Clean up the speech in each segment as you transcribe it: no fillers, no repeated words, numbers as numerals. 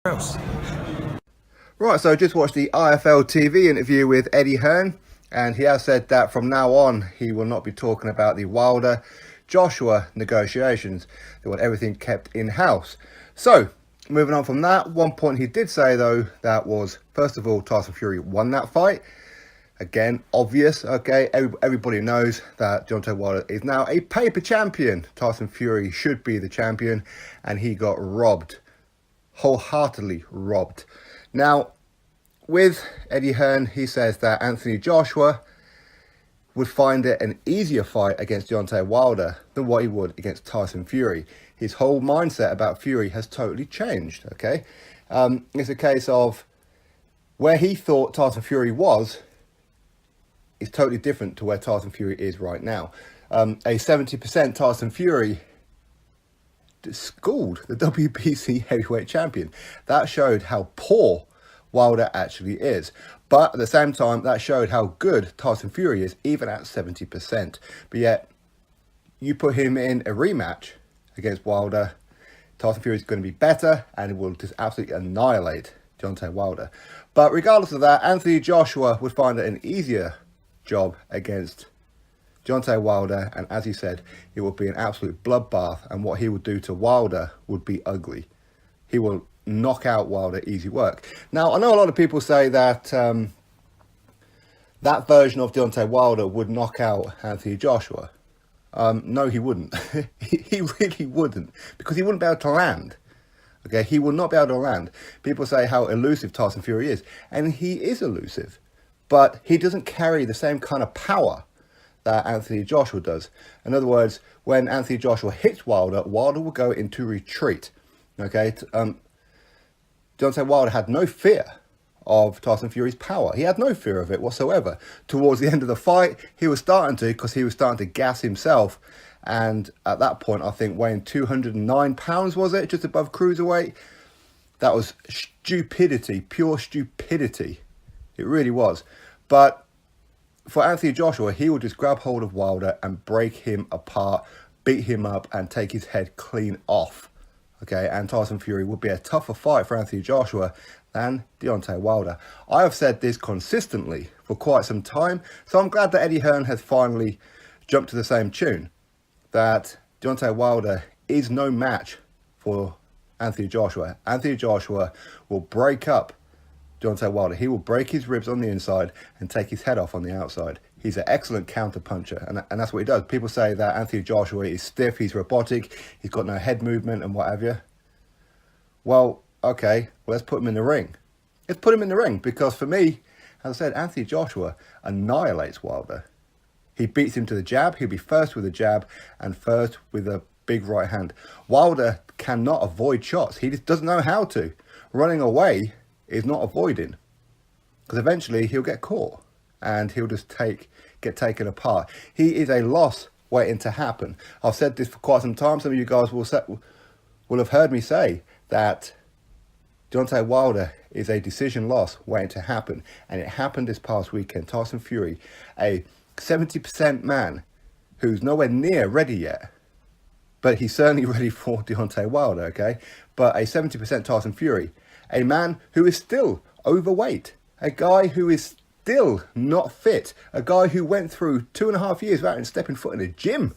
else. Right, so I just watched the IFL TV interview with Eddie Hearn, and he has said that from now on he will not be talking about the Wilder Joshua negotiations. They want everything kept in-house. So, moving on from that, one point he did say though, that was, first of all, Tyson Fury won that fight. Again, obvious, okay, everybody knows that Deontay Wilder is now a paper champion. Tyson Fury should be the champion, and he got robbed. Wholeheartedly robbed. Now, with Eddie Hearn, he says that Anthony Joshua would find it an easier fight against Deontay Wilder than what he would against Tyson Fury. His whole mindset about Fury has totally changed, okay? It's a case of where he thought Tyson Fury was is totally different to where Tyson Fury is right now. A 70% Tyson Fury schooled the WBC heavyweight champion. That showed how poor Wilder actually is. But at the same time, that showed how good Tyson Fury is, even at 70%. But yet, you put him in a rematch against Wilder, Tyson Fury is going to be better, and it will just absolutely annihilate Deontay Wilder. But regardless of that, Anthony Joshua would find it an easier job against Deontay Wilder, and as he said, it would be an absolute bloodbath, and what he would do to Wilder would be ugly. He will knock out Wilder, easy work. Now, I know a lot of people say that that version of Deontay Wilder would knock out Anthony Joshua. No, he wouldn't. He really wouldn't, because he wouldn't be able to land. Okay, he will not be able to land. People say how elusive Tyson Fury is, and he is elusive, but he doesn't carry the same kind of power that Anthony Joshua does. In other words, when Anthony Joshua hits Wilder, Wilder will go into retreat. Okay, Deontay Wilder had no fear of Tyson Fury's power. He had no fear of it whatsoever. Towards the end of the fight, he was starting to, because he was starting to gas himself. And at that point, I think weighing 209 pounds, was it? Just above cruiserweight. That was stupidity, pure stupidity. It really was. But for Anthony Joshua, he would just grab hold of Wilder and break him apart, beat him up, and take his head clean off. Okay, and Tyson Fury would be a tougher fight for Anthony Joshua than Deontay Wilder. I have said this consistently for quite some time, so I'm glad that Eddie Hearn has finally jumped to the same tune, that Deontay Wilder is no match for Anthony Joshua. Anthony Joshua will break up Deontay Wilder. He will break his ribs on the inside and take his head off on the outside. He's an excellent counter puncher, and that's what he does. People say that Anthony Joshua is stiff, he's robotic, he's got no head movement and what have you. Well, okay, let's put him in the ring. Let's put him in the ring, because for me, as I said, Anthony Joshua annihilates Wilder. He beats him to the jab. He'll be first with a jab and first with a big right hand. Wilder cannot avoid shots. He just doesn't know how to. Running away is not avoiding, because eventually he'll get caught and he'll just get taken apart. He is a loss waiting to happen. I've said this for quite some time. Some of you guys will have heard me say that Deontay Wilder is a decision loss waiting to happen, and it happened this past weekend. Tyson Fury, a 70% man who's nowhere near ready yet, but he's certainly ready for Deontay Wilder, okay? But a 70% Tyson Fury, a man who is still overweight, a guy who is still not fit, a guy who went through 2.5 years without stepping foot in a gym,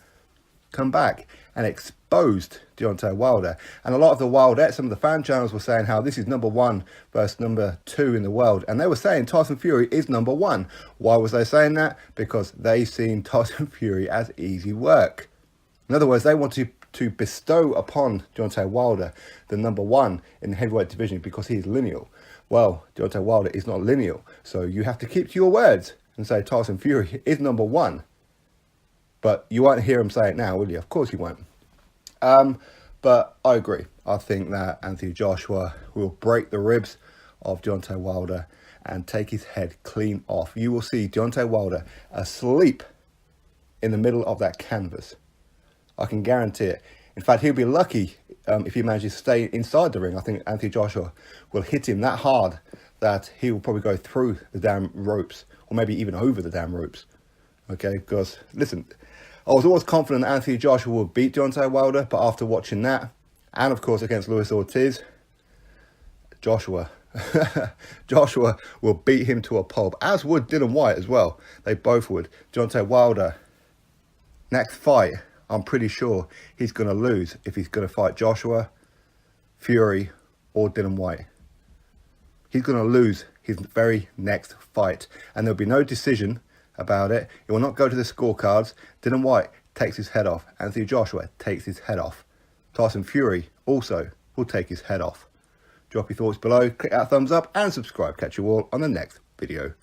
come back and exposed Deontay Wilder. And a lot of the Wildettes, some of the fan channels were saying how this is number 1 versus number 2 in the world. And they were saying Tyson Fury is number 1. Why was they saying that? Because they seen Tyson Fury as easy work. In other words, they wanted to bestow upon Deontay Wilder the number 1 in the heavyweight division because he is lineal. Well, Deontay Wilder is not lineal, so you have to keep to your words and say Tyson Fury is number 1. But you won't hear him say it now, will you? Of course you won't. But I agree. I think that Anthony Joshua will break the ribs of Deontay Wilder and take his head clean off. You will see Deontay Wilder asleep in the middle of that canvas. I can guarantee it. In fact, he'll be lucky if he manages to stay inside the ring. I think Anthony Joshua will hit him that hard that he will probably go through the damn ropes, or maybe even over the damn ropes. Okay, because, listen, I was always confident Anthony Joshua would beat Deontay Wilder, but after watching that, and of course against Luis Ortiz, Joshua. Joshua will beat him to a pulp, as would Dylan White as well. They both would. Deontay Wilder, next fight, I'm pretty sure he's going to lose if he's going to fight Joshua, Fury, or Dylan White. He's going to lose his very next fight, and there'll be no decision about it. It will not go to the scorecards. Dylan White takes his head off. Anthony Joshua takes his head off. Tyson Fury also will take his head off. Drop your thoughts below, click that thumbs up and subscribe. Catch you all on the next video.